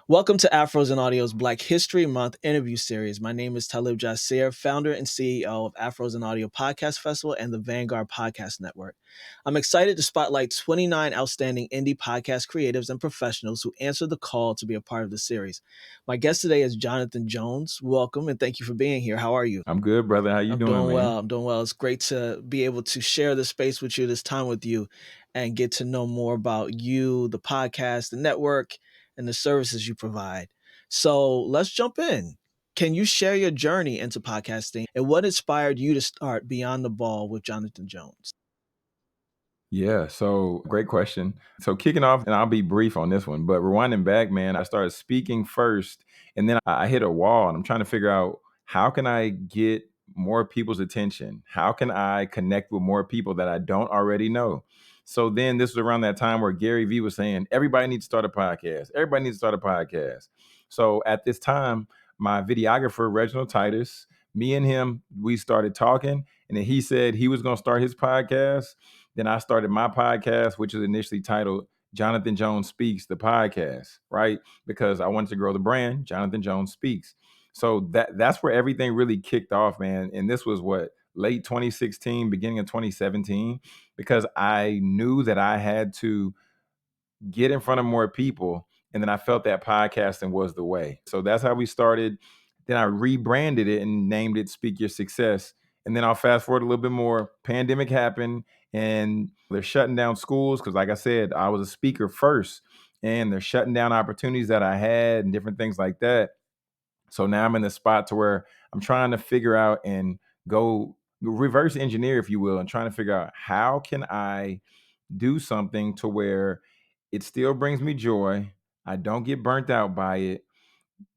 Welcome to Afros and Audio's Black History Month interview series. My name is Talib Jasir, founder and CEO of Afros and Audio Podcast Festival and the Vanguard Podcast Network. I'm excited to spotlight 29 outstanding indie podcast creatives and professionals who answered the call to be a part of the series. My guest today is Jonathan Jones. Welcome and thank you for being here. How are you? I'm good, brother. How you I'm doing, doing man? well. I'm doing well. It's great to be able to share this space with you, this time with you, and get to know more about you, the podcast, the network, and the services you provide. So let's jump in. Can you share your journey into podcasting and what inspired you to start Beyond the Ball with Jonathan Jones? Yeah, so great question. So kicking off, and I'll be brief on this one, but rewinding back, man, I started speaking first, and then I hit a wall, and I'm trying to figure out how can I get more people's attention? How can I connect with more people that I don't already know? So then this was around that time where Gary Vee was saying, everybody needs to start a podcast. Everybody needs to start a podcast. So at this time, my videographer, Reginald Titus, me and him, we started talking, and then he said he was going to start his podcast. Then I started my podcast, which was initially titled Jonathan Jones Speaks, the podcast, right? Because I wanted to grow the brand, Jonathan Jones Speaks. So that's where everything really kicked off, man. And this was what, late 2016, beginning of 2017, because I knew that I had to get in front of more people. And then I felt that podcasting was the way. So that's how we started. Then I rebranded it and named it Speak Your Success. And then I'll fast forward a little bit more. Pandemic happened and they're shutting down schools because, like I said, I was a speaker first, and they're shutting down opportunities that I had and different things like that. So now I'm in the spot to where I'm trying to figure out and go reverse engineer, if you will, and trying to figure out how can I do something to where it still brings me joy. I don't get burnt out by it,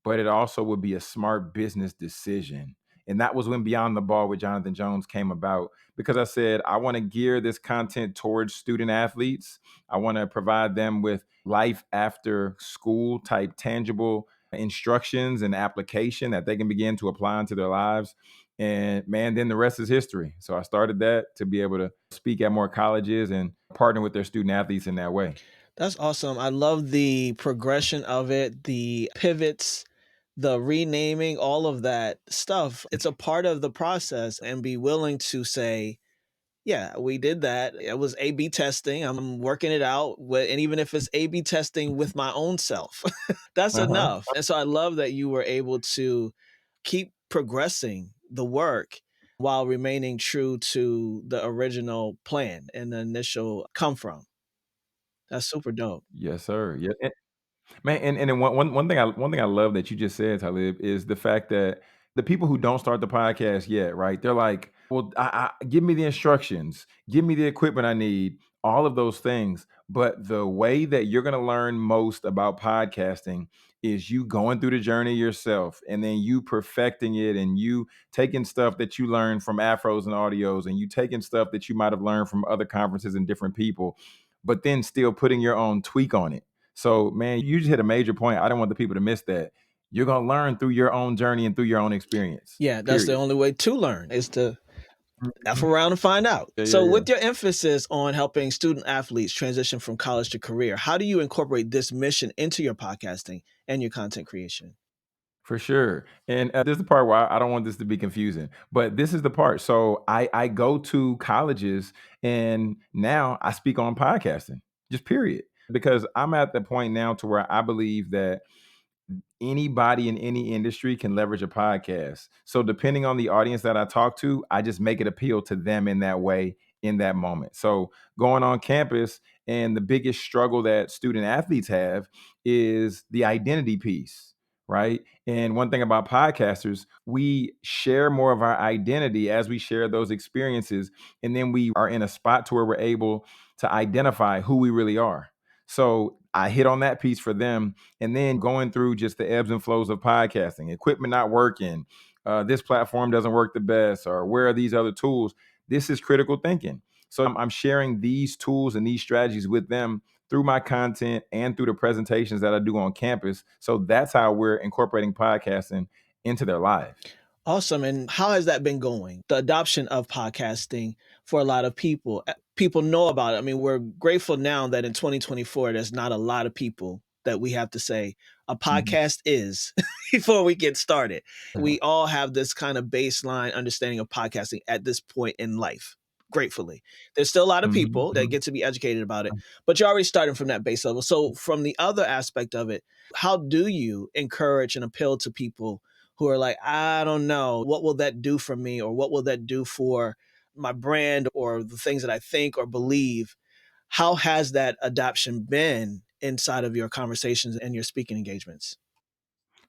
but it also would be a smart business decision. And that was when Beyond the Ball with Jonathan Jones came about, because I said, I want to gear this content towards student athletes. I want to provide them with life after school type tangible instructions and application that they can begin to apply into their lives. And man, then the rest is history. So I started that to be able to speak at more colleges and partner with their student athletes in that way. That's awesome. I love the progression of it, the pivots, the renaming, all of that stuff. It's a part of the process, and be willing to say, yeah, we did that. It was A/B testing. I'm working it out. And even if it's A/B testing with my own self, that's Uh-huh. enough. And so I love that you were able to keep progressing the work while remaining true to the original plan and the initial come from. That's super dope. Yes, sir. Yeah. Man, and then one thing I love that you just said, Talib, is the fact that the people who don't start the podcast yet, right? They're like, well, give me the instructions, give me the equipment I need, all of those things. But the way that you're going to learn most about podcasting is you going through the journey yourself, and then you perfecting it, and you taking stuff that you learned from Afros and Audios, and you taking stuff that you might have learned from other conferences and different people, but then still putting your own tweak on it. So, man, you just hit a major point. I don't want the people to miss that. You're going to learn through your own journey and through your own experience, Yeah, that's the period. only way to learn is to F Mhm. around and find out. Yeah, yeah, So, yeah. with your emphasis on helping student athletes transition from college to career, how do you incorporate this mission into your podcasting and your content creation? For sure. And this is the part where I don't want this to be confusing, but this is the part. So I go to colleges and now I speak on podcasting, just period. Because I'm at the point now to where I believe that anybody in any industry can leverage a podcast. So depending on the audience that I talk to, I just make it appeal to them in that way in that moment. So going on campus, and the biggest struggle that student athletes have is the identity piece, right? And one thing about podcasters, we share more of our identity as we share those experiences, and then we are in a spot to where we're able to identify who we really are. So I hit on that piece for them, and then going through just the ebbs and flows of podcasting, equipment not working, this platform doesn't work the best, or where are these other tools? This is critical thinking. So I'm sharing these tools and these strategies with them through my content and through the presentations that I do on campus. So that's how we're incorporating podcasting into their lives. Awesome. And how has that been going? The adoption of podcasting for a lot of people. People know about it. I mean, we're grateful now that in 2024, there's not a lot of people that we have to say a Mhm. podcast is before we get started. We all have this kind of baseline understanding of podcasting at this point in life. Gratefully, there's still a lot of Mhm, people that mhm. get to be educated about it, but you're already starting from that base level. So, from the other aspect of it, how do you encourage and appeal to people who are like, I don't know, what will that do for me, or what will that do for my brand or the things that I think or believe? How has that adoption been inside of your conversations and your speaking engagements?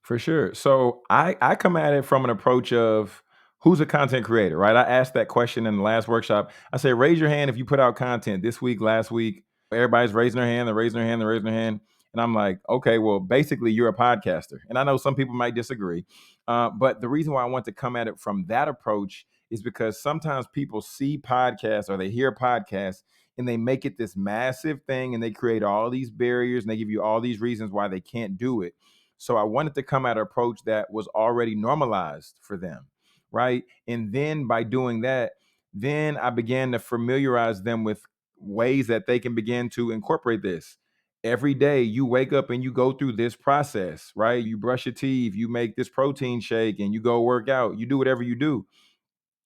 For sure. So I come at it from an approach of who's a content creator, right? I asked that question in the last workshop. I say, raise your hand if you put out content this week, last week. Everybody's raising their hand, they're raising their hand, they're raising their hand. And I'm like, okay, well, basically, you're a podcaster. And I know some people might disagree. But the reason why I want to come at it from that approach is because sometimes people see podcasts or they hear podcasts and they make it this massive thing and they create all these barriers and they give you all these reasons why they can't do it. So I wanted to come at an approach that was already normalized for them, right? And then by doing that, then I began to familiarize them with ways that they can begin to incorporate this. Every day you wake up and you go through this process, right? You brush your teeth, you make this protein shake and you go work out, you do whatever you do.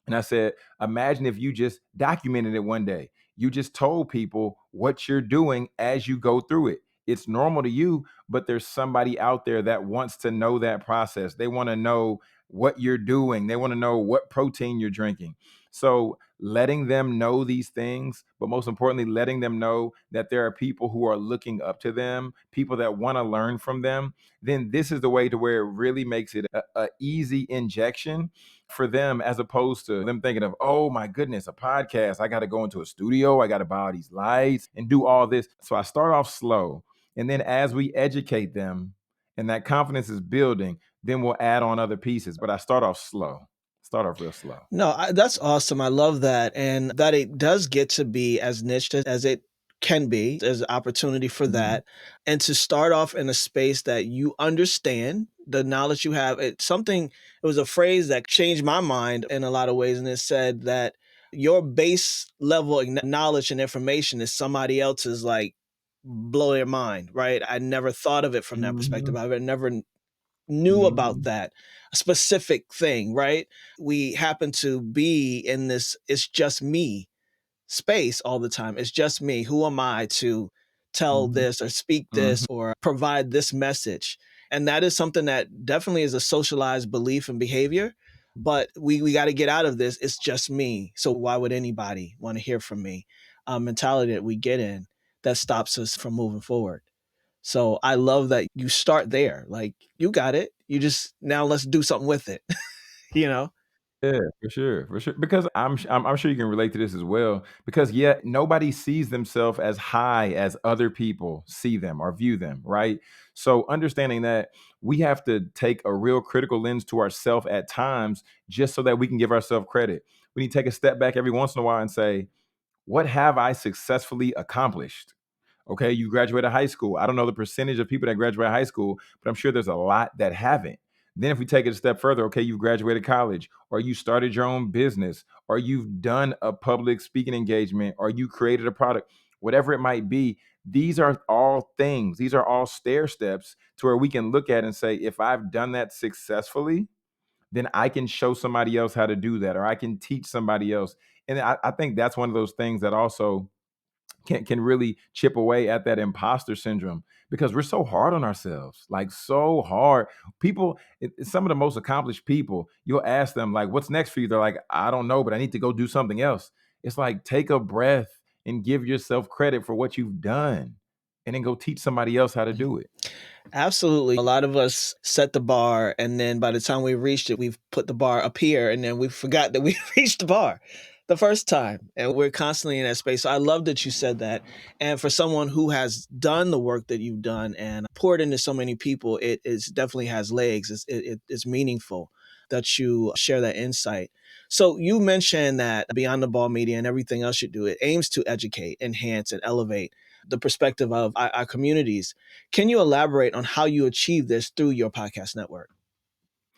And I said, imagine if you just documented it one day. You just told people what you're doing as you go through it. It's normal to you, but there's somebody out there that wants to know that process. They want to know what you're doing, they want to know what protein you're drinking. So, letting them know these things, but most importantly, letting them know that there are people who are looking up to them, people that want to learn from them, then this is the way to where it really makes it a easy injection for them as opposed to them thinking of, oh my goodness, a podcast. I got to go into a studio. I got to buy all these lights and do all this. So I start off slow. And then as we educate them and that confidence is building, then we'll add on other pieces. But I start off slow, start off real slow. No, that's awesome. I love that. And that it does get to be as niched as it can be. There's an opportunity for Mhm. that. And to start off in a space that you understand the knowledge you have. It was a phrase that changed my mind in a lot of ways. And it said that your base level of knowledge and information is somebody else's, like, blow their mind, right? I never thought of it from that perspective. Mhm. I never knew about Mhm. that specific thing, right? We happen to be in this it's just me space all the time. It's just me. Who am I to tell Mhm. this or speak Mhm. this or provide this message? And that is something that definitely is a socialized belief and behavior. But we got to get out of this. It's just me. So why would anybody want to hear from me? Mentality that we get in that stops us from moving forward. So I love that you start there. Like, you got it. You just now let's do something with it, you know? Yeah, for sure, for sure. Because I'm sure you can relate to this as well. Because yet nobody sees themselves as high as other people see them or view them, right? So understanding that we have to take a real critical lens to ourselves at times, just so that we can give ourselves credit. We need to take a step back every once in a while and say, what have I successfully accomplished? Okay, you graduated high school. I don't know the percentage of people that graduate high school, but I'm sure there's a lot that haven't. Then, if we take it a step further, okay, you've graduated college, or you started your own business, or you've done a public speaking engagement, or you created a product, whatever it might be. These are all things, these are all stair steps to where we can look at and say, if I've done that successfully, then I can show somebody else how to do that, or I can teach somebody else. And I think that's one of those things that also can really chip away at that imposter syndrome because we're so hard on ourselves, like so hard. People, some of the most accomplished people, you'll ask them like, "What's next for you?" They're like, "I don't know, but I need to go do something else." It's like take a breath and give yourself credit for what you've done, and then go teach somebody else how to do it. Absolutely. A lot of us set the bar, and then by the time we reached it, we've put the bar up here, and then we forgot that we reached the bar the first time. And we're constantly in that space. So I love that you said that. And for someone who has done the work that you've done and poured into so many people, it is definitely has legs. It's meaningful that you share that insight. So you mentioned that Beyond the Ball Media and everything else you do, it aims to educate, enhance, and elevate the perspective of our communities. Can you elaborate on how you achieve this through your podcast network?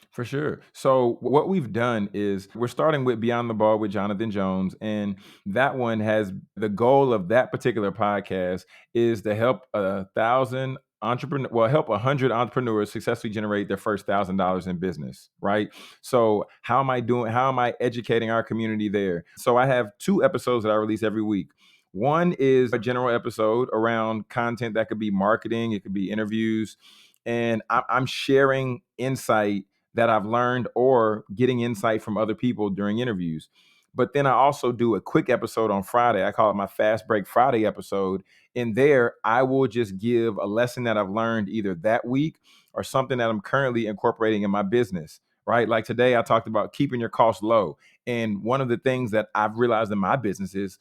For sure. So what we've done is we're starting with Beyond the Ball with Jonathan Jones, and that one has the goal of that particular podcast is to help 1,000 help 100 entrepreneurs successfully generate their first $1,000 in business, right? So how am I educating our community there? So I have 2 episodes that I release every week. One is a general episode around content that could be marketing, it could be interviews, and I'm sharing insight that I've learned or getting insight from other people during interviews. But then I also do a quick episode on Friday. I call it my Fast Break Friday episode. In there, I will just give a lesson that I've learned either that week or something that I'm currently incorporating in my business, right? Like today, I talked about keeping your costs low. And one of the things that I've realized in my business is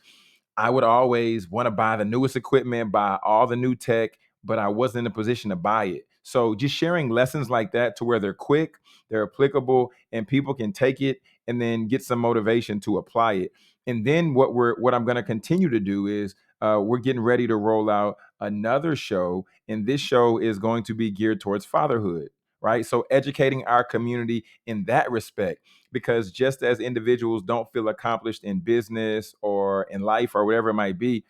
I would always want to buy the newest equipment, buy all the new tech, but I wasn't in a position to buy it. So just sharing lessons like that to where they're quick, they're applicable, and people can take it and then get some motivation to apply it. And then what I'm going to continue to do is we're getting ready to roll out another show, and this show is going to be geared towards fatherhood, right? So educating our community in that respect, because just as individuals don't feel accomplished in business or in life or whatever it might be,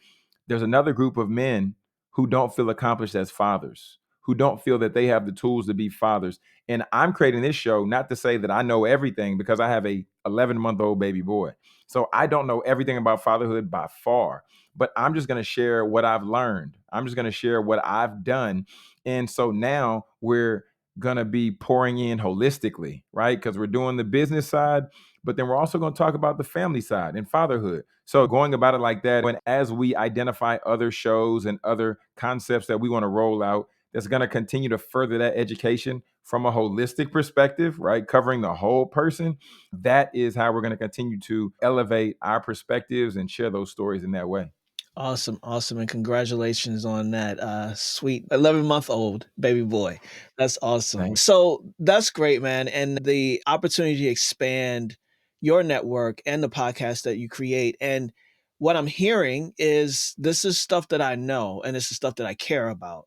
there's another group of men who don't feel accomplished as fathers, who don't feel that they have the tools to be fathers. And I'm creating this show not to say that I know everything, because I have a 11-month-old baby boy. So I don't know everything about fatherhood by far, but I'm just going to share what I've learned. I'm just going to share what I've done. And so now we're going to be pouring in holistically, right? Because we're doing the business side, but then we're also going to talk about the family side and fatherhood. So going about it like that, and as we identify other shows and other concepts that we want to roll out, that's going to continue to further that education from a holistic perspective, right? Covering the whole person. That is how we're going to continue to elevate our perspectives and share those stories in that way. Awesome, awesome, and congratulations on that sweet 11-month-old baby boy. That's awesome. Thanks. So that's great, man. And the opportunity to expand your network and the podcast that you create. And what I'm hearing is this is stuff that I know and this is stuff that I care about.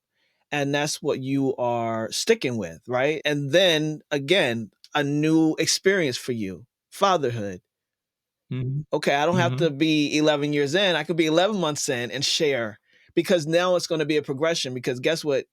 And that's what you are sticking with, right? And then again, a new experience for you, fatherhood. Hmm. Okay, I don't have Hmm. to be 11 years in. I could be 11 months in and share, because now it's going to be a progression. Because guess what?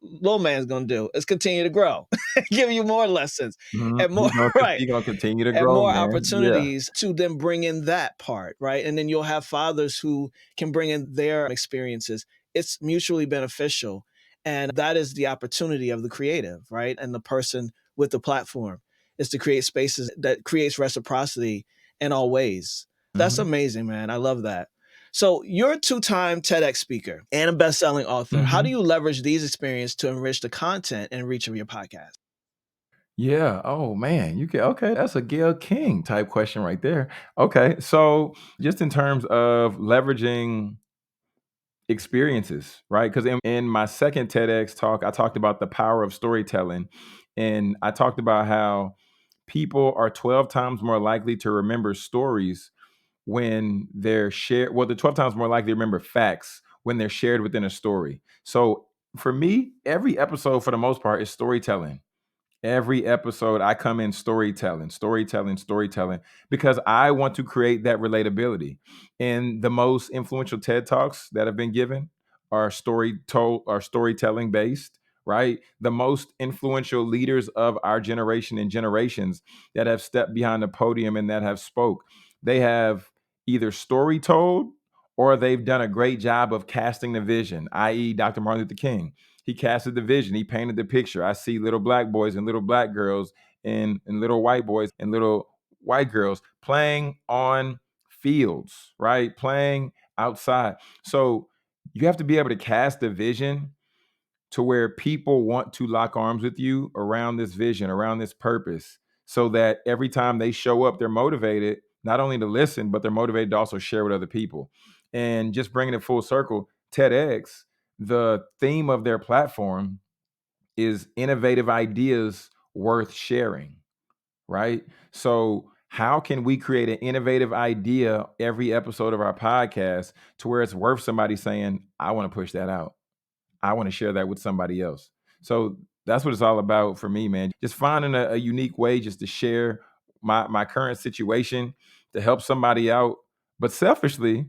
Little man's going to do is continue to grow, give you more lessons Hmm. and more, right, He gonna continue to and grow, more man. Yeah. opportunities to then bring in that part, right? And then you'll have fathers who can bring in their experiences. It's mutually beneficial. And that is the opportunity of the creative, right? And the person with the platform is to create spaces that creates reciprocity in all ways. That's Hmm. amazing, man. I love that. So you're a two-time TEDx speaker and a best-selling author. How do Hmm. you leverage these experiences to enrich the content and reach of your podcast? Yeah. Oh man, you can. Okay, that's a Gail King type question right there. Okay, so just in terms of leveraging experiences, right? Because in my second TEDx talk, I talked about the power of storytelling, and I talked about how people are 12 times more likely to remember stories when they're shared. Well, they're 12 times more likely to remember facts when they're shared within a story. So for me, every episode, for the most part, is storytelling. Every episode, I come in storytelling, storytelling, storytelling, because I want to create that relatability. And the most influential TED Talks that have been given are storytelling based, right? The most influential leaders of our generation and generations that have stepped behind the podium and that have spoke, they have either story told or they've done a great job of casting the vision, i.e., Dr. Martin Luther King. He casted the vision. He painted the picture. I see little black boys and little black girls and little white boys and little white girls playing on fields, right? Playing outside. So you have to be able to cast the vision to where people want to lock arms with you around this vision, around this purpose, so that every time they show up, they're motivated not only to listen, but they're motivated to also share with other people. And just bringing it full circle, TEDx, the theme of their platform is innovative ideas worth sharing, right? So, how can we create an innovative idea every episode of our podcast to where it's worth somebody saying, I want to push that out? I want to share that with somebody else. So that's what it's all about for me, man. Just finding a unique way just to share my current situation to help somebody out, but selfishly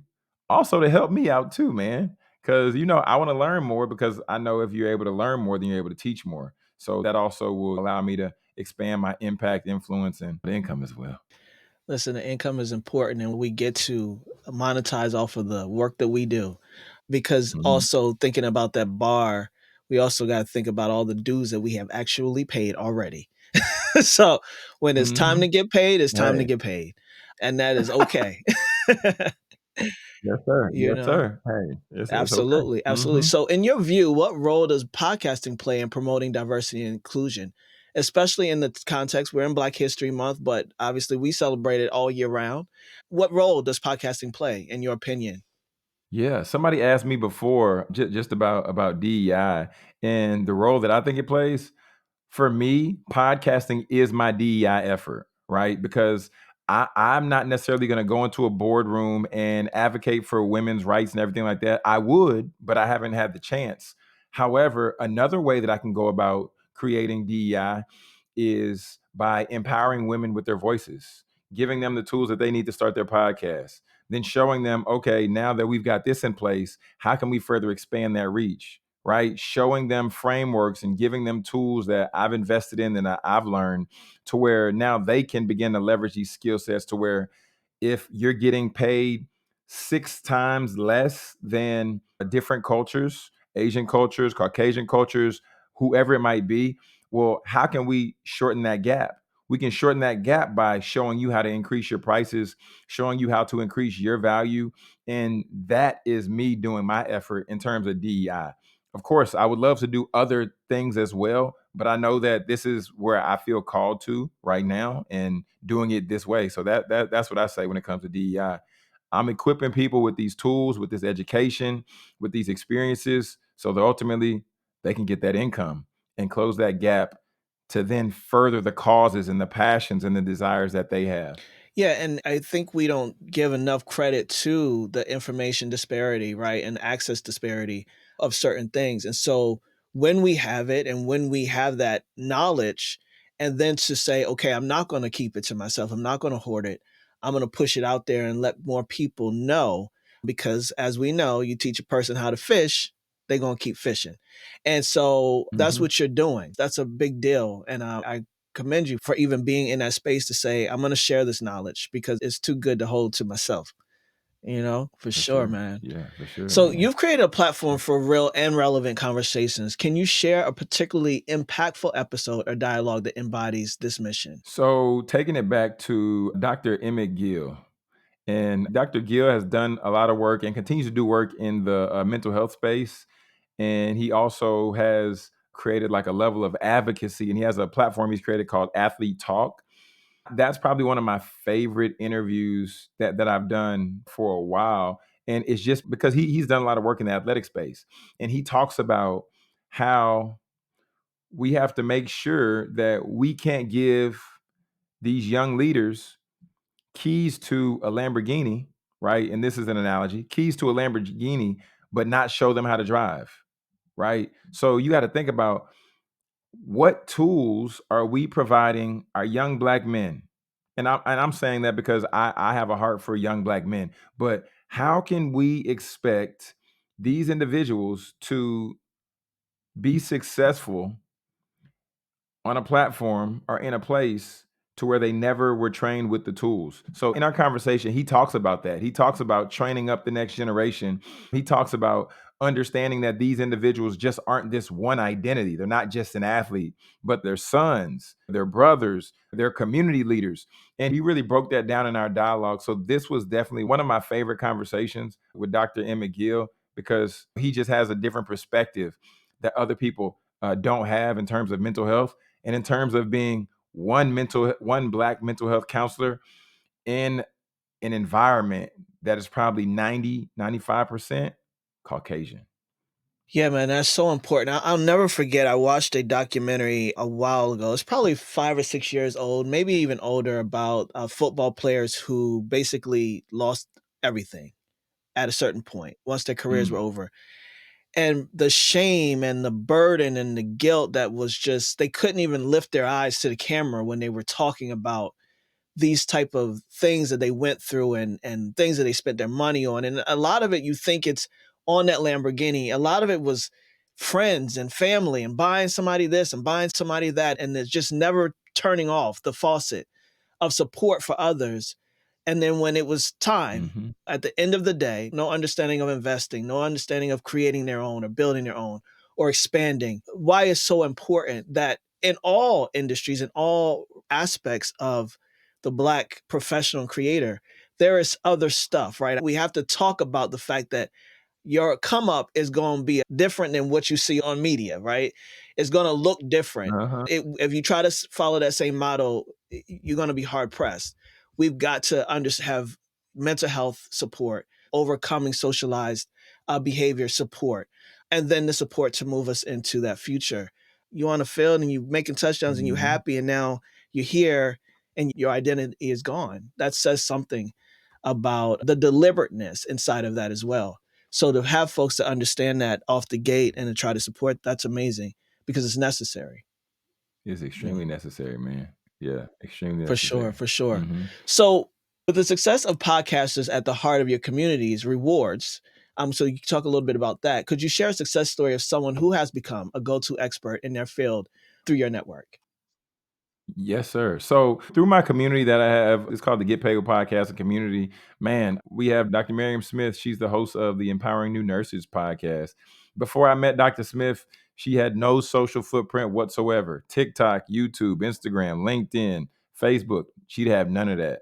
also to help me out too, man. because I want to learn more because I know if you're able to learn more, then you're able to teach more. So that also will allow me to expand my impact, influence, and income as well. Listen, the income is important and we get to monetize off of the work that we do. Because Mhm. also thinking about that bar, we also got to think about all the dues that we have actually paid already. So when it's time to Mhm. get paid, it's time to Hey. get paid. And that is okay. Yes, sir. You Yes, know? sir. Hey, it's okay. Absolutely, absolutely. Mhm. So, in your view, what role does podcasting play in promoting diversity and inclusion, especially in the context we're in Black History Month, but obviously we celebrate it all year round? What role does podcasting play, in your opinion? Yeah, somebody asked me before just about DEI and the role that I think it plays. For me, podcasting is my DEI effort, right? Because I'm not necessarily going to go into a boardroom and advocate for women's rights and everything like that. I would, but I haven't had the chance. However, another way that I can go about creating DEI is by empowering women with their voices, giving them the tools that they need to start their podcast, then showing them, okay, now that we've got this in place, how can we further expand that reach? Right? Showing them frameworks and giving them tools that I've invested in and that I've learned to where now they can begin to leverage these skill sets to where if you're getting paid 6 times less than different cultures, Asian cultures, Caucasian cultures, whoever it might be, well, how can we shorten that gap? We can shorten that gap by showing you how to increase your prices, showing you how to increase your value. And that is me doing my effort in terms of DEI. Of course, I would love to do other things as well, but I know that this is where I feel called to right now and doing it this way. So that's what I say when it comes to DEI. I'm equipping people with these tools, with this education, with these experiences, so that ultimately they can get that income and close that gap to then further the causes and the passions and the desires that they have. Yeah, and I think we don't give enough credit to the information disparity, right? And access disparity of certain things. And so when we have it and when we have that knowledge, and then to say, okay, I'm not going to keep it to myself, I'm not going to hoard it, I'm going to push it out there and let more people know. Because as we know, you teach a person how to fish, they're going to keep fishing. And so that's Mhm. what you're doing. That's a big deal. And I commend you for even being in that space to say, I'm going to share this knowledge because it's too good to hold to myself, for For sure, sure. man. Yeah, for sure, So man. you've created a platform for real and relevant conversations. Can you share a particularly impactful episode or dialogue that embodies this mission? So taking it back to Dr. Emmett Gill, and Dr. Gill has done a lot of work and continues to do work in the mental health space. And he also has created like a level of advocacy, and he has a platform he's created called Athlete Talk. That's probably one of my favorite interviews that I've done for a while. And it's just because he's done a lot of work in the athletic space. And he talks about how we have to make sure that we can't give these young leaders keys to a Lamborghini, right? And this is an analogy, keys to a Lamborghini, but not show them how to drive, right? So you got to think about what tools are we providing our young black men? And I'm saying that because I have a heart for young black men, but how can we expect these individuals to be successful on a platform or in a place to where they never were trained with the tools. So in our conversation, he talks about that. He talks about training up the next generation. He talks about understanding that these individuals just aren't this one identity. They're not just an athlete, but they're sons, they're brothers, they're community leaders. And he really broke that down in our dialogue. So this was definitely one of my favorite conversations with Dr. Emmett Gill because he just has a different perspective that other people don't have in terms of mental health and in terms of being one black mental health counselor in an environment that is probably 90-95% Caucasian. Yeah, man, that's so important. I'll never forget. I watched a documentary a while ago. It's probably 5 or 6 years old, maybe even older, about football players who basically lost everything at a certain point once their careers were Mm, over. And the shame and the burden and the guilt that was just, they couldn't even lift their eyes to the camera when they were talking about these type of things that they went through and things that they spent their money on. And a lot of it, you think it's on that Lamborghini, a lot of it was friends and family and buying somebody this and buying somebody that. And it's just never turning off the faucet of support for others. And then when it was time, Mhm. at the end of the day, no understanding of investing, no understanding of creating their own or building their own or expanding. Why it's so important that in all industries, in all aspects of the Black professional creator, there is other stuff, right? We have to talk about the fact that your come up is going to be different than what you see on media, right? It's going to look different. Uh-huh. If you try to follow that same model, you're going to be hard pressed. We've got to have mental health support, overcoming socialized behavior support, and then the support to move us into that future. You on the field and you making touchdowns and you Mhm. happy, and now you're here and your identity is gone. That says something about the deliberateness inside of that as well. So to have folks to understand that off the gate and to try to support, that's amazing because it's necessary. It's Yeah, extremely necessary, man. Yeah, extremely for sure, necessary. for sure. Mhm. So with the success of podcasters at the heart of your community's rewards, so you can talk a little bit about that. Could you share a success story of someone who has become a go-to expert in their field through your network? Yes, sir. So through my community that I have, it's called the Get Paid with Podcast and community. Man, we have Dr. Miriam Smith. She's the host of the Empowering New Nurses podcast. Before I met Dr. Smith, she had no social footprint whatsoever. TikTok, YouTube, Instagram, LinkedIn, Facebook. She'd have none of that.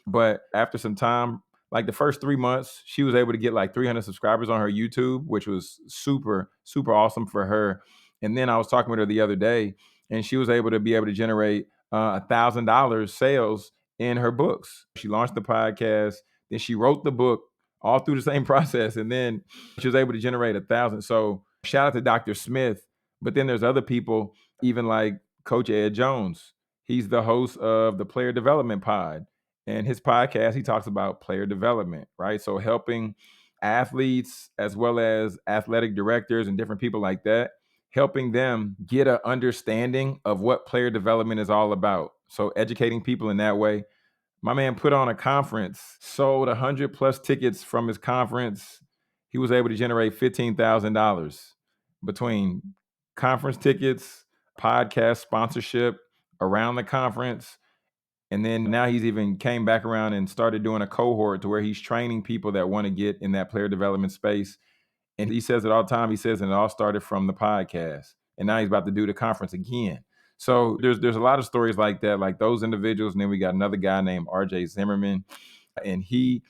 But after some time, like the first 3 months, she was able to get like 300 subscribers on her YouTube, which was super, super awesome for her. And then I was talking with her the other day, and she was able to generate $1,000 sales in her books. She launched the podcast, then she wrote the book all through the same process, and then she was able to generate 1,000. So shout out to Dr. Smith. But then there's other people, even like Coach Ed Jones. He's the host of the Player Development Pod, and his podcast he talks about player development, right? So helping athletes as well as athletic directors and different people like that, helping them get an understanding of what player development is all about. So educating people in that way. My man put on a conference, sold 100 plus tickets from his conference. He was able to generate $15,000 between conference tickets, podcast sponsorship around the conference. And then now he's even came back around and started doing a cohort to where he's training people that want to get in that player development space. And he says it all the time. He says, and it all started from the podcast. And now he's about to do the conference again. So there's a lot of stories like that, like those individuals. And then we got another guy named RJ Zimmerman, and he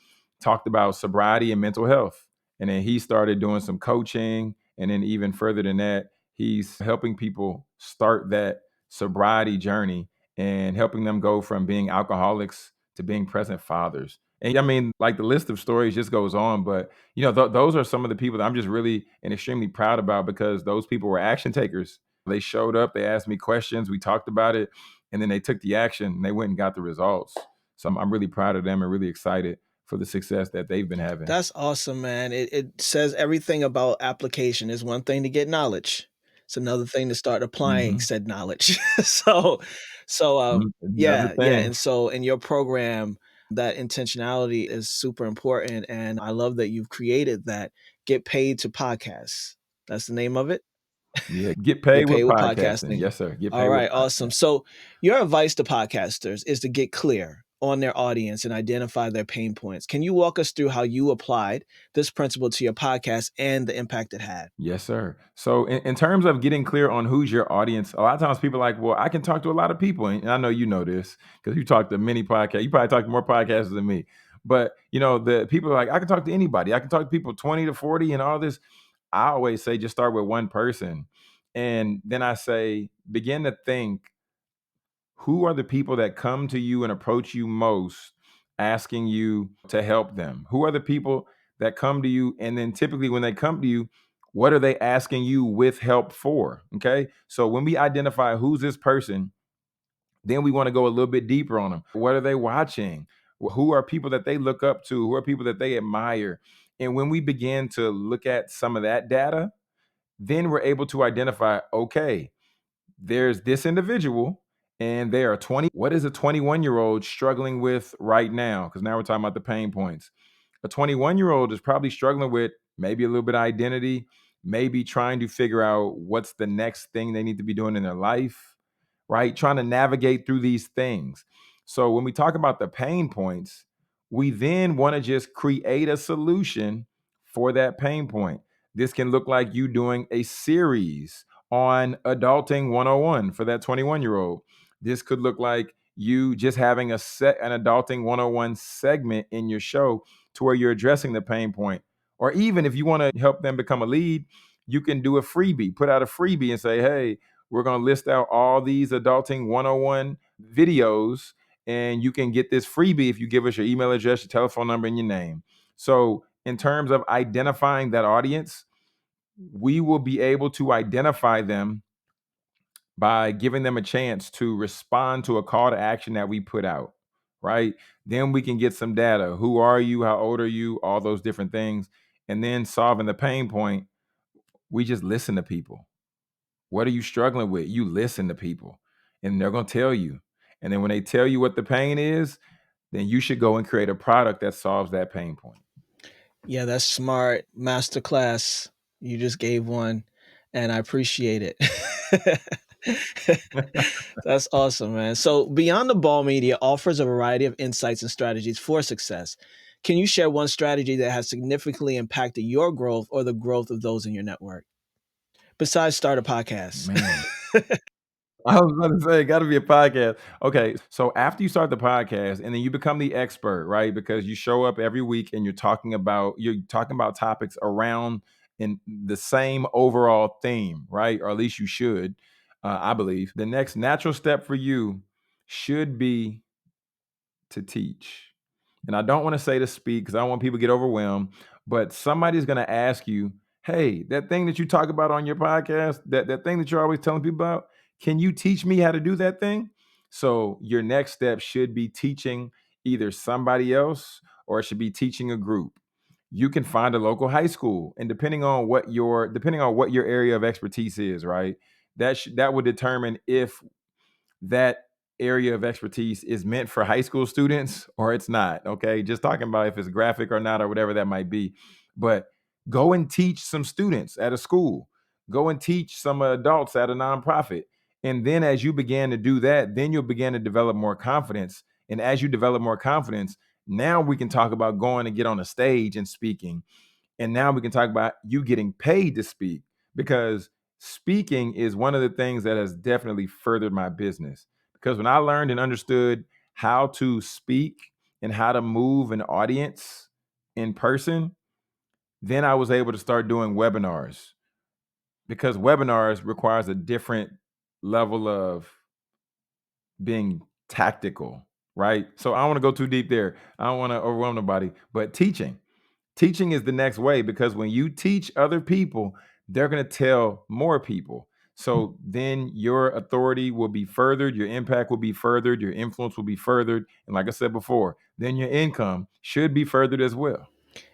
talked about sobriety and mental health. And then he started doing some coaching. And then even further than that, he's helping people start that sobriety journey and helping them go from being alcoholics to being present fathers. And I mean, like the list of stories just goes on, but those are some of the people that I'm just really and extremely proud about because those people were action takers. They showed up, they asked me questions, we talked about it, and then they took the action and they went and got the results. So I'm really proud of them and really excited for the success that they've been having. That's awesome, man. It says everything about application. It's one thing to get knowledge. It's another thing to start applying Mhm. said knowledge. so Another yeah, yeah. thing. And so in your program, that intentionality is super important. And I love that you've created that get paid to podcasts. That's the name of it. Yeah, get paid Get with paid with podcasting. podcasting. Yes, sir. Get All paid with right, awesome. podcasting. So your advice to podcasters is to get clear on their audience and identify their pain points. Can you walk us through how you applied this principle to your podcast and the impact it had? Yes, sir. So in terms of getting clear on who's your audience, a lot of times people are like, well, I can talk to a lot of people. And I know you know this because you talk to many podcasts. You probably talk to more podcasters than me. But the people are like, I can talk to anybody. I can talk to people 20 to 40 and all this. I always say just start with one person. And then I say, begin to think, who are the people that come to you and approach you most asking you to help them? Who are the people that come to you? And then typically when they come to you, what are they asking you with help for? Okay. So when we identify who's this person, then we want to go a little bit deeper on them. What are they watching? Who are people that they look up to? Who are people that they admire? And when we begin to look at some of that data, then we're able to identify, okay, there's this individual and they are 20. What is a 21-year-old struggling with right now? Because now we're talking about the pain points. A 21-year-old is probably struggling with maybe a little bit of identity, maybe trying to figure out what's the next thing they need to be doing in their life, right? Trying to navigate through these things. So when we talk about the pain points, we then want to just create a solution for that pain point. This can look like you doing a series on adulting 101 for that 21-year-old. This could look like you just having an adulting 101 segment in your show to where you're addressing the pain point. Or even if you want to help them become a lead, you can do a freebie, put out a freebie and say, hey, we're going to list out all these adulting 101 videos, and you can get this freebie if you give us your email address, your telephone number, and your name. So, in terms of identifying that audience, we will be able to identify them by giving them a chance to respond to a call to action that we put out, right? Then we can get some data. Who are you? How old are you? All those different things. And then solving the pain point, we just listen to people. What are you struggling with? You listen to people and they're going to tell you. And then when they tell you what the pain is, then you should go and create a product that solves that pain point. Yeah, that's smart. Masterclass. You just gave one, and I appreciate it. That's awesome, man. So, Beyond the Ball Media offers a variety of insights and strategies for success. Can you share one strategy that has significantly impacted your growth or the growth of those in your network? Besides start a podcast. Man, I was about to say, it got to be a podcast. Okay, so after you start the podcast, and then you become the expert, right? Because you show up every week and you're talking about topics around in the same overall theme, right? Or at least you should. I believe the next natural step for you should be to teach. And I don't want to say to speak because I don't want people to get overwhelmed, but somebody's going to ask you, hey, that thing that you talk about on your podcast, that thing that you're always telling people about, can you teach me how to do that thing? So your next step should be teaching either somebody else or it should be teaching a group. You can find a local high school, and depending on what your area of expertise is, right? That would determine if that area of expertise is meant for high school students or it's not. Okay. Just talking about if it's graphic or not or whatever that might be. But go and teach some students at a school, go and teach some adults at a nonprofit. And then as you begin to do that, then you'll begin to develop more confidence. And as you develop more confidence, now we can talk about going to get on a stage and speaking, and now we can talk about you getting paid to speak, because speaking is one of the things that has definitely furthered my business. Because when I learned and understood how to speak and how to move an audience in person, then I was able to start doing webinars, because webinars requires a different level of being tactical, right? So I don't want to go too deep there. I don't want to overwhelm nobody, but teaching is the next way, because when you teach other people, they're going to tell more people. So then your authority will be furthered, your impact will be furthered, your influence will be furthered. And like I said before, then your income should be furthered as well.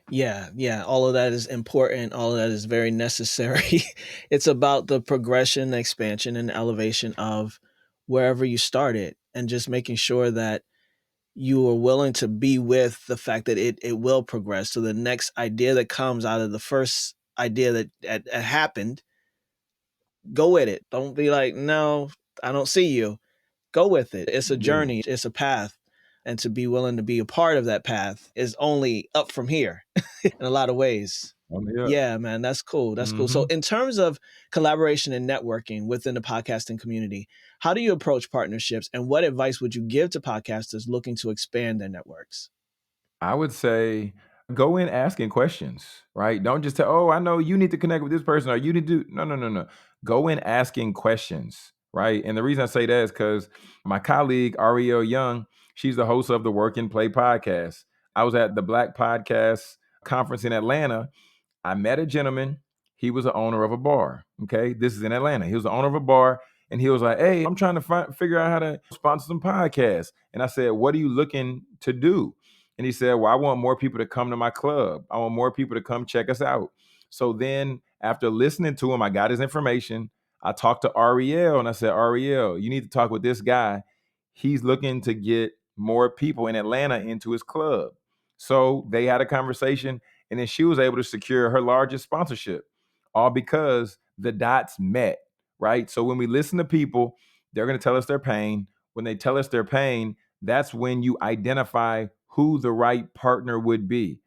Yeah, yeah, all of that is important. All of that is very necessary. It's about the progression, expansion, and elevation of wherever you started, and just making sure that you are willing to be with the fact that it will progress. So the next idea that comes out of the first idea that happened, go with it. Don't be like, no, I don't see you. Go with it. It's a Yeah. journey. It's a path. And to be willing to be a part of that path is only up from here in a lot of ways. Yeah. Yeah, man, that's cool. That's cool. So, Hmm. in terms of collaboration and networking within the podcasting community, how do you approach partnerships and what advice would you give to podcasters looking to expand their networks? I would say go in asking questions, right? Don't just tell, oh, I know you need to connect with this person or you need to do, no, no, no, no. Go in asking questions, right? And the reason I say that is because my colleague, Ariel Young, she's the host of the Work and Play podcast. I was at the Black Podcast Conference in Atlanta. I met a gentleman. He was the owner of a bar. Okay. This is in Atlanta. He was the owner of a bar. And he was like, hey, I'm trying to figure out how to sponsor some podcasts. And I said, what are you looking to do? And he said, well, I want more people to come to my club. I want more people to come check us out. So then after listening to him, I got his information. I talked to Ariel and I said, Ariel, you need to talk with this guy. He's looking to get more people in Atlanta into his club. So they had a conversation. And then she was able to secure her largest sponsorship, all because the dots met, right? So when we listen to people, they're going to tell us their pain. When they tell us their pain, that's when you identify who the right partner would be.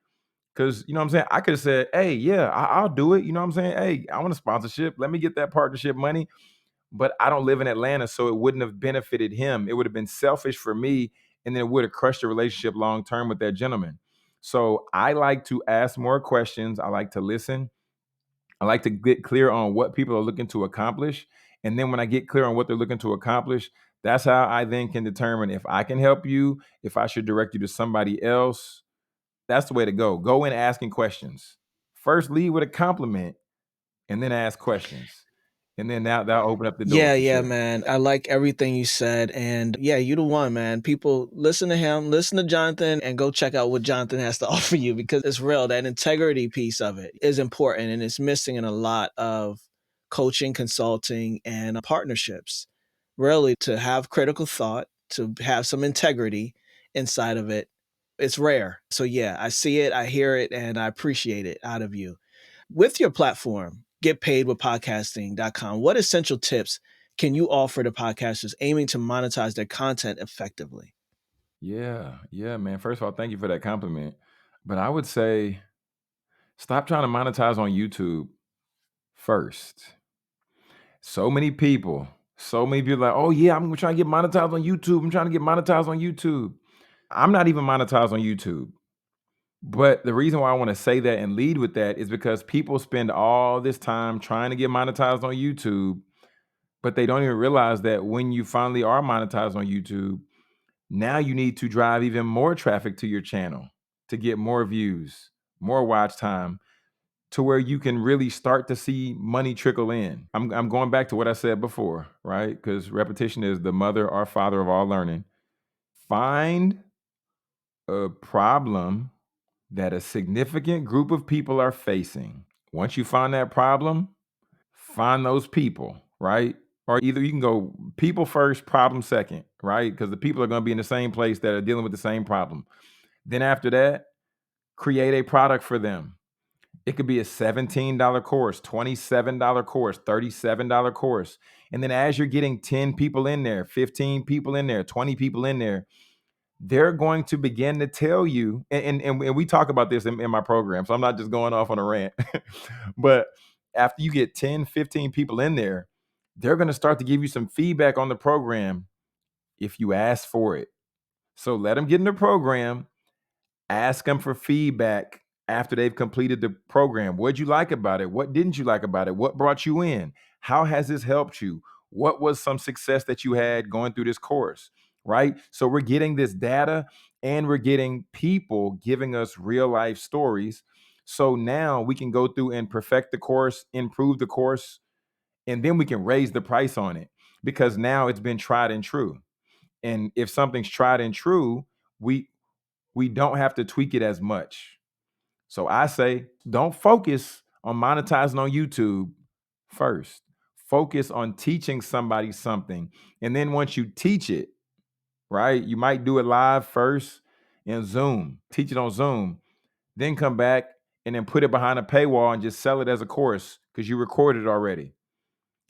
Because, you know what I'm saying? I could have said, hey, yeah, I'll do it. You know what I'm saying? Hey, I want a sponsorship. Let me get that partnership money. But I don't live in Atlanta, so it wouldn't have benefited him. It would have been selfish for me, and then it would have crushed the relationship long term with that gentleman. So I like to ask more questions. I like to listen. I like to get clear on what people are looking to accomplish. And then when I get clear on what they're looking to accomplish, that's how I then can determine if I can help you, if I should direct you to somebody else. That's the way to go. Go in asking questions. First, lead with a compliment and then ask questions. And then that'll open up the door Yeah, for yeah, sure. man. I like everything you said. And yeah, you the one, man. People listen to him, listen to Jonathan, and go check out what Jonathan has to offer you because it's real. That integrity piece of it is important and it's missing in a lot of coaching, consulting, and partnerships. Really, to have critical thought, to have some integrity inside of it, it's rare. So yeah, I see it, I hear it, and I appreciate it out of you. With your platform, getpaidwithpodcasting.com, what essential tips can you offer to podcasters aiming to monetize their content effectively? Yeah, yeah, man. First of all, thank you for that compliment. But I would say stop trying to monetize on YouTube first. So many people like, oh yeah, I'm trying to get monetized on YouTube. I'm trying to get monetized on YouTube. I'm not even monetized on YouTube. But the reason why I want to say that and lead with that is because people spend all this time trying to get monetized on YouTube, but they don't even realize that when you finally are monetized on YouTube, now you need to drive even more traffic to your channel to get more views, more watch time, to where you can really start to see money trickle in. I'm going back to what I said before, right? Because repetition is the mother or father of all learning. Find a problem that a significant group of people are facing. Once you find that problem, find those people, right? Or either you can go people first, problem second, right? Because the people are going to be in the same place that are dealing with the same problem. Then after that, create a product for them. It could be a $17 course, $27 course, $37 course. And then as you're getting 10 people in there, 15 people in there, 20 people in there, they're going to begin to tell you, and we talk about this in my program, so I'm not just going off on a rant, but after you get 10, 15 people in there, they're going to start to give you some feedback on the program if you ask for it. So let them get in the program. Ask them for feedback after they've completed the program. What'd you like about it? What didn't you like about it? What brought you in? How has this helped you? What was some success that you had going through this course? Right? So we're getting this data and we're getting people giving us real life stories. So now we can go through and perfect the course, improve the course, and then we can raise the price on it because now it's been tried and true. And if something's tried and true, we we don't have to tweak it as much. So I say, don't focus on monetizing on YouTube first. Focus on teaching somebody something. And then once you teach it, right, you might do it live first in Zoom, teach it on Zoom, then come back and then put it behind a paywall and just sell it as a course because you recorded it already.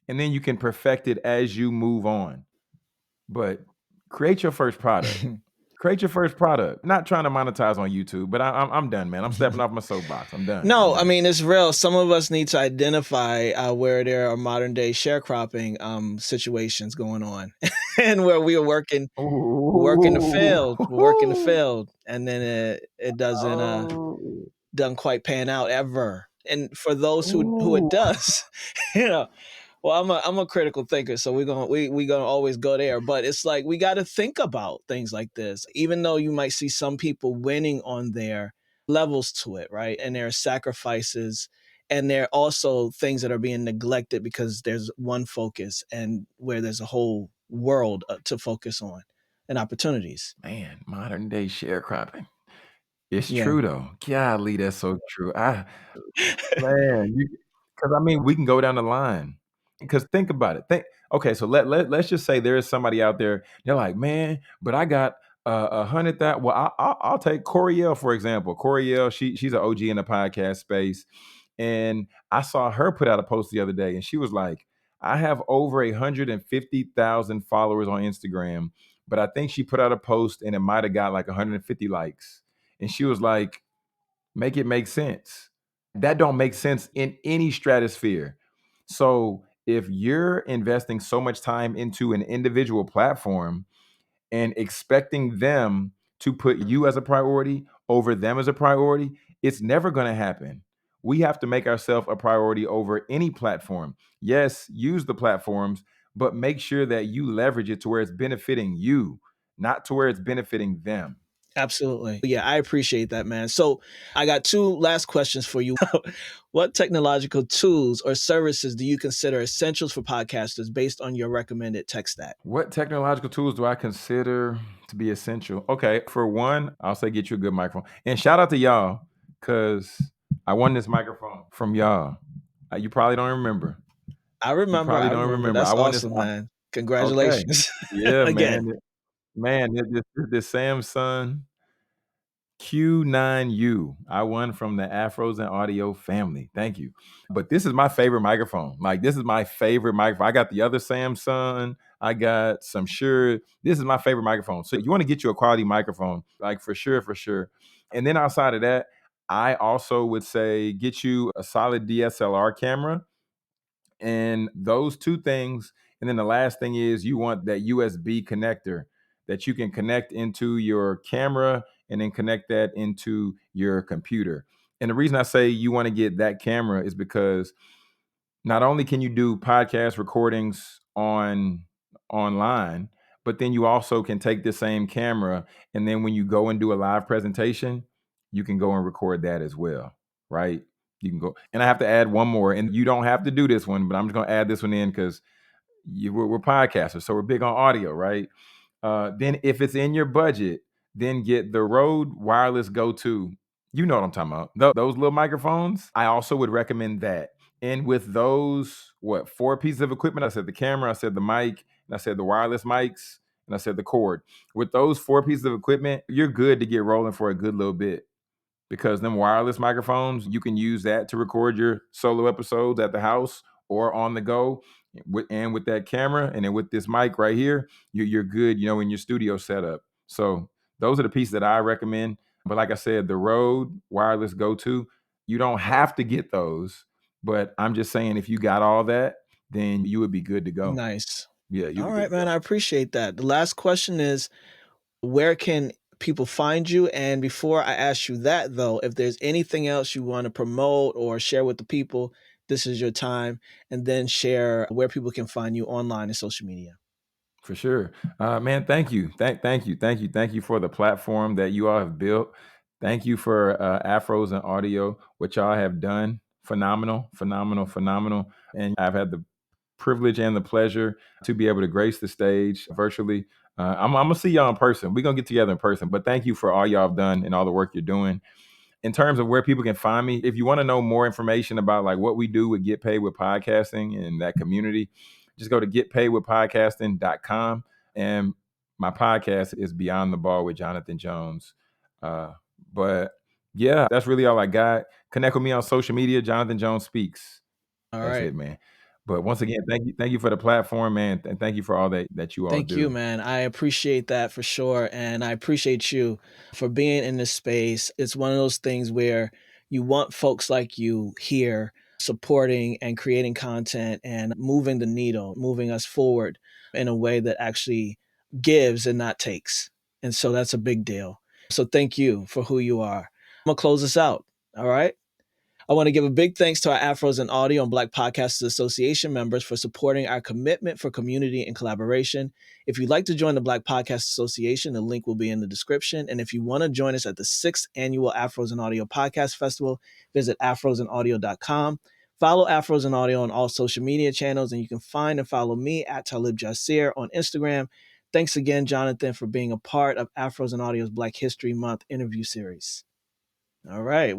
And then you can perfect it as you move on. But create your first product. Create your first product. Not trying to monetize on YouTube, but I'm done, man. I'm stepping off my soapbox. I'm done. I'm No, I done. mean it's real. Some of us need to identify where there are modern day sharecropping situations going on, and where we are working, working the field, working the Ooh. field, and then it doesn't Oh. doesn't quite pan out ever. And for those who it Ooh. does, you know, well, I'm a critical thinker, so we gonna always go there. But it's like we got to think about things like this, even though you might see some people winning on their levels to it, right? And there are sacrifices, and there are also things that are being neglected because there's one focus, and where there's a whole world to focus on, and opportunities. Man, modern day sharecropping. It's Yeah. true though. Golly, that's so true. Man, because I mean, we can go down the line. Because think about it. Okay, so let's just say there is somebody out there. They're like, man, but I got 100,000. Well, I'll take Coriel for example. Coriel, she's an OG in the podcast space, and I saw her put out a post the other day, and she was like, "I have over 150,000 followers on Instagram, but I think she put out a post and it might have got like 150 likes." And she was like, "Make it make sense." That don't make sense in any stratosphere. So if you're investing so much time into an individual platform and expecting them to put you as a priority over them as a priority, it's never going to happen. We have to make ourselves a priority over any platform. Yes, use the platforms, but make sure that you leverage it to where it's benefiting you, not to where it's benefiting them. Absolutely. Yeah, I appreciate that, man. So I got two last questions for you. What technological tools or services do you consider essentials for podcasters based on your recommended tech stack? What technological tools do I consider to be essential? Okay, for one, I'll say get you a good microphone. And shout out to y'all, because I won this microphone from y'all. You probably don't remember. I You remember. probably I don't remember. remember. I That's won this. awesome, man. Okay. Congratulations Yeah, again. man, this Samsung Q9U. I won from the Afros and Audio family. Thank you. But this is my favorite microphone. Like, this is my favorite microphone. I got the other Samsung. I got some Shure. This is my favorite microphone. So you want to get you a quality microphone, like for sure, for sure. And then outside of that, I also would say get you a solid DSLR camera, and those two things. And then the last thing is you want that USB connector that you can connect into your camera and then connect that into your computer. And the reason I say you want to get that camera is because not only can you do podcast recordings online, but then you also can take the same camera, and then when you go and do a live presentation, you can go and record that as well, right? You can go, and I have to add one more, and you don't have to do this one, but I'm just going to add this one in because we're podcasters, so we're big on audio, right? Then if it's in your budget, then get the Rode Wireless Go 2. You know what I'm talking about. Those little microphones, I also would recommend that. And with those, what, four pieces of equipment? I said the camera, I said the mic, and I said the wireless mics, and I said the cord. With those four pieces of equipment, you're good to get rolling for a good little bit, because them wireless microphones, you can use that to record your solo episodes at the house or on the go. And with that camera, and then with this mic right here, you're good, in your studio setup. So those are the pieces that I recommend. But like I said, the Rode Wireless Go 2, you don't have to get those, but I'm just saying if you got all that, then you would be good to go. Nice. Yeah, you'd All be good right, to man. go. I appreciate that. The last question is, where can people find you? And before I ask you that, though, if there's anything else you want to promote or share with the people, this is your time. And then share where people can find you online and social media. For sure. Man, thank you. Thank you for the platform that you all have built. Thank you for Afros and Audio, what y'all have done. Phenomenal, phenomenal, phenomenal. And I've had the privilege and the pleasure to be able to grace the stage virtually. I'm going to see y'all in person. We're going to get together in person. But thank you for all y'all have done and all the work you're doing. In terms of where people can find me, if you want to know more information about like what we do with Get Paid with Podcasting and that community, just go to getpaidwithpodcasting.com. And my podcast is Beyond the Ball with Jonathan Jones. Uh, but yeah, that's really all I got. Connect with me on social media, Jonathan Jones Speaks. All That's right. it, man. But once again, thank you for the platform, man, and thank you for all that you all Thank you, do. man. I appreciate that for sure. And I appreciate you for being in this space. It's one of those things where you want folks like you here supporting and creating content and moving the needle, moving us forward in a way that actually gives and not takes. And so that's a big deal. So thank you for who you are. I'm going to close this out. All right. I want to give a big thanks to our Afros and Audio and Black Podcasters Association members for supporting our commitment for community and collaboration. If you'd like to join the Black Podcast Association, the link will be in the description. And if you want to join us at the 6th Annual Afros and Audio Podcast Festival, visit afrosandaudio.com. Follow Afros and Audio on all social media channels, and you can find and follow me at Talib Jasir on Instagram. Thanks again, Jonathan, for being a part of Afros and Audio's Black History Month interview series. All right.